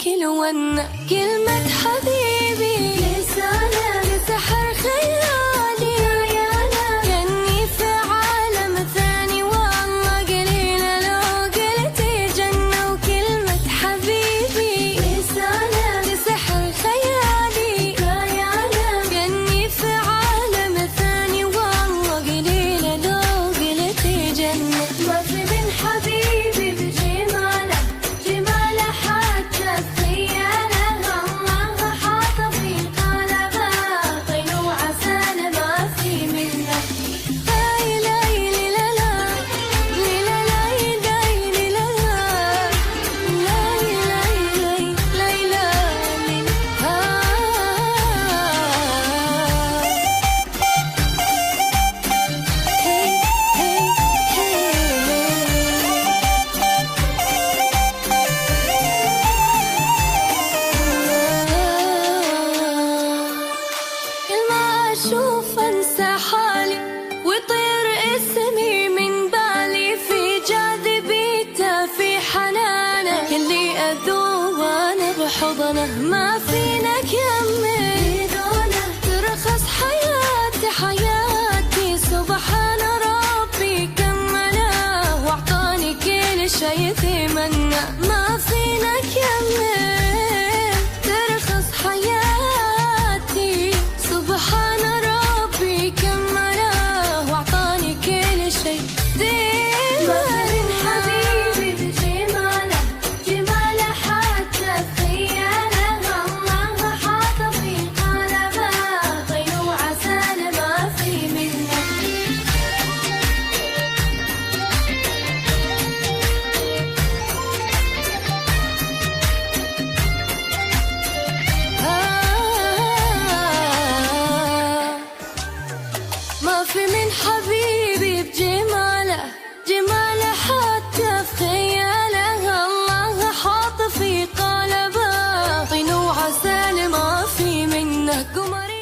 كل ونه كلمة حبيبي لسانه لسحر خيالي كأني في عالم ثاني والله قليلة لو قلت جنة وكلمة حبيبي لسانه لسحر خيالي كأني في عالم ثاني والله قليلة لو قلت جنة ما في من حبيبي بجماله جماله حتى خياله الله حاط في قلبه طين وعسل ما في منه لاي لاي لا لا لا لاي لاي لا لاي لاي لاي لاي كل ما أشوف أنسى حالي ويطير اسمي من بالي في جاذبيته في حنانه اللي أذوب أنا بحضنه ما فينا كمل ترخص حياتي سبحان ربي كمله وأعطاني كل شي ثمنه ما فينا كمل ترخص حياتي سبحان ربي كمله وأعطاني كل شي ثمنه حبيبي بجماله جماله حتى خياله الله حاط في قلبه طين وعسل ما في منه ما في من حبيبي بجماله جماله حتى في خياله الله حاط في قلبه طين وعسل ما في منه قمر